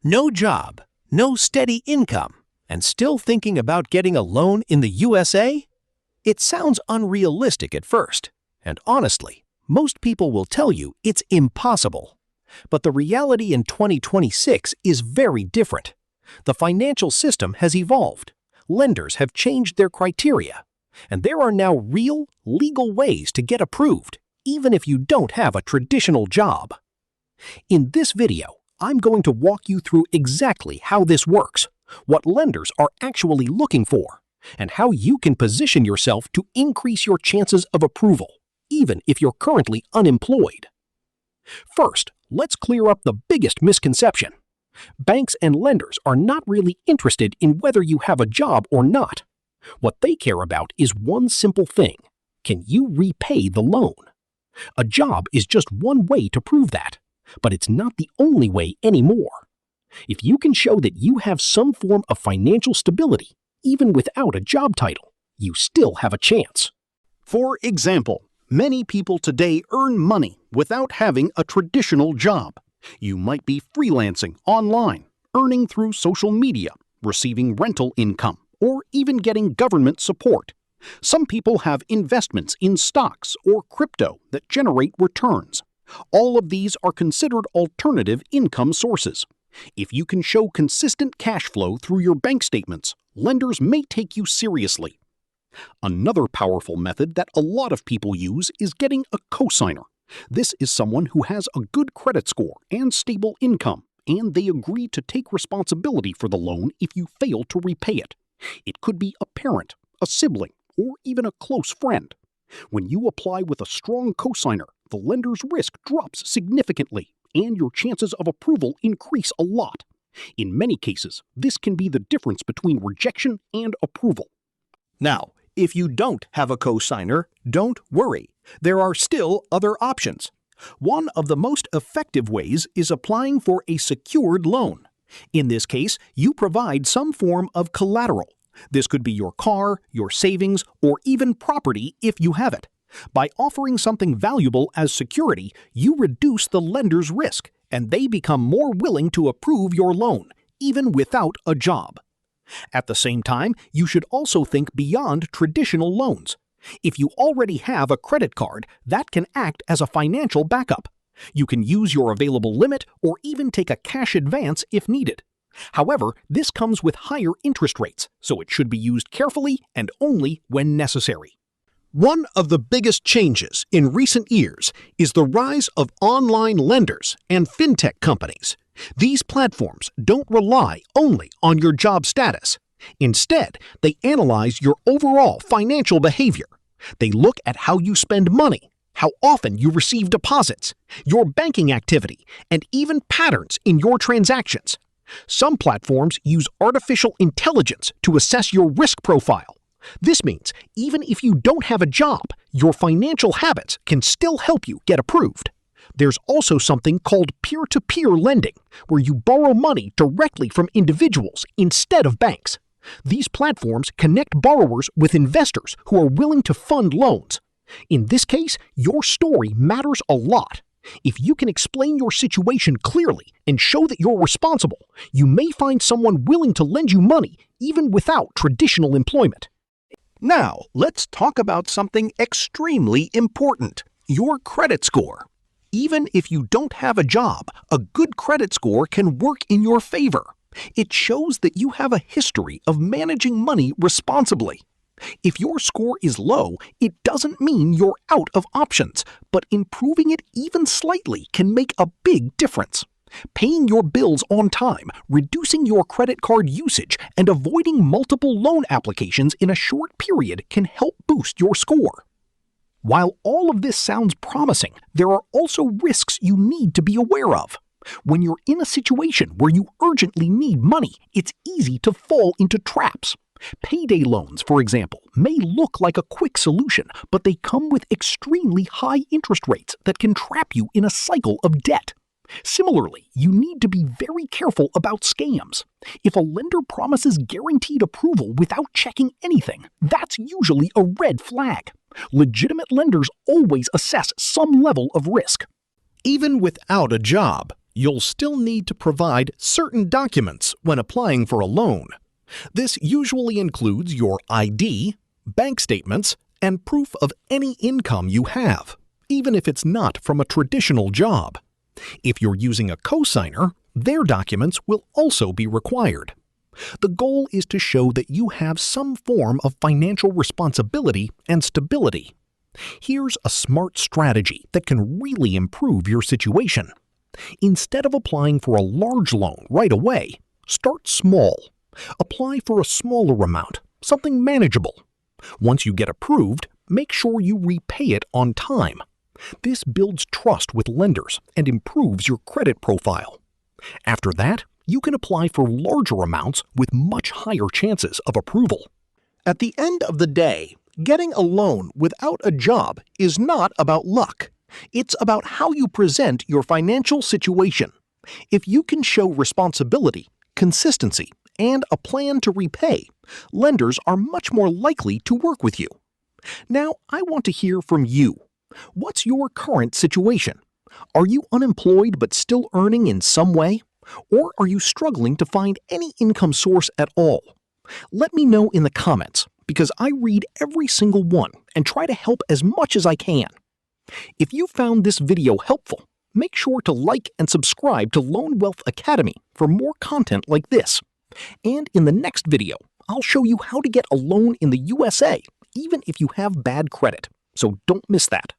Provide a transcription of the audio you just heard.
No job, no steady income, and still thinking about getting a loan in the USA? It sounds unrealistic at first, and honestly, most people will tell you it's impossible. But the reality in 2026 is very different. The financial system has evolved. Lenders have changed their criteria, and there are now real, legal ways to get approved, even if you don't have a traditional job. In this video, I'm going to walk you through exactly how this works, what lenders are actually looking for, and how you can position yourself to increase your chances of approval, even if you're currently unemployed. First, let's clear up the biggest misconception. Banks and lenders are not really interested in whether you have a job or not. What they care about is one simple thing: can you repay the loan? A job is just one way to prove that, but it's not the only way anymore. If you can show that you have some form of financial stability, even without a job title, you still have a chance. For example, many people today earn money without having a traditional job. You might be freelancing online, earning through social media, receiving rental income, or even getting government support. Some people have investments in stocks or crypto that generate returns. All of these are considered alternative income sources. If you can show consistent cash flow through your bank statements, lenders may take you seriously. Another powerful method that a lot of people use is getting a cosigner. This is someone who has a good credit score and stable income, and they agree to take responsibility for the loan if you fail to repay it. It could be a parent, a sibling, or even a close friend. When you apply with a strong cosigner, the lender's risk drops significantly, and your chances of approval increase a lot. In many cases, this can be the difference between rejection and approval. Now, if you don't have a cosigner, don't worry. There are still other options. One of the most effective ways is applying for a secured loan. In this case, you provide some form of collateral. This could be your car, your savings, or even property if you have it. By offering something valuable as security, you reduce the lender's risk, and they become more willing to approve your loan, even without a job. At the same time, you should also think beyond traditional loans. If you already have a credit card, that can act as a financial backup. You can use your available limit or even take a cash advance if needed. However, this comes with higher interest rates, so it should be used carefully and only when necessary. One of the biggest changes in recent years is the rise of online lenders and fintech companies. These platforms don't rely only on your job status. Instead, they analyze your overall financial behavior. They look at how you spend money, how often you receive deposits, your banking activity, and even patterns in your transactions. Some platforms use artificial intelligence to assess your risk profile. This means even if you don't have a job, your financial habits can still help you get approved. There's also something called peer-to-peer lending, where you borrow money directly from individuals instead of banks. These platforms connect borrowers with investors who are willing to fund loans. In this case, your story matters a lot. If you can explain your situation clearly and show that you're responsible, you may find someone willing to lend you money even without traditional employment. Now, let's talk about something extremely important: your credit score. Even if you don't have a job, a good credit score can work in your favor. It shows that you have a history of managing money responsibly. If your score is low, it doesn't mean you're out of options, but improving it even slightly can make a big difference. Paying your bills on time, reducing your credit card usage, and avoiding multiple loan applications in a short period can help boost your score. While all of this sounds promising, there are also risks you need to be aware of. When you're in a situation where you urgently need money, it's easy to fall into traps. Payday loans, for example, may look like a quick solution, but they come with extremely high interest rates that can trap you in a cycle of debt. Similarly, you need to be very careful about scams. If a lender promises guaranteed approval without checking anything, that's usually a red flag. Legitimate lenders always assess some level of risk. Even without a job, you'll still need to provide certain documents when applying for a loan. This usually includes your ID, bank statements, and proof of any income you have, even if it's not from a traditional job. If you're using a cosigner, their documents will also be required. The goal is to show that you have some form of financial responsibility and stability. Here's a smart strategy that can really improve your situation. Instead of applying for a large loan right away, start small. Apply for a smaller amount, something manageable. Once you get approved, make sure you repay it on time. This builds trust with lenders and improves your credit profile. After that, you can apply for larger amounts with much higher chances of approval. At the end of the day, getting a loan without a job is not about luck. It's about how you present your financial situation. If you can show responsibility, consistency, and a plan to repay, lenders are much more likely to work with you. Now, I want to hear from you. What's your current situation? Are you unemployed but still earning in some way? Or are you struggling to find any income source at all? Let me know in the comments, because I read every single one and try to help as much as I can. If you found this video helpful, make sure to like and subscribe to Loan Wealth Academy for more content like this. And in the next video, I'll show you how to get a loan in the USA, even if you have bad credit. So don't miss that.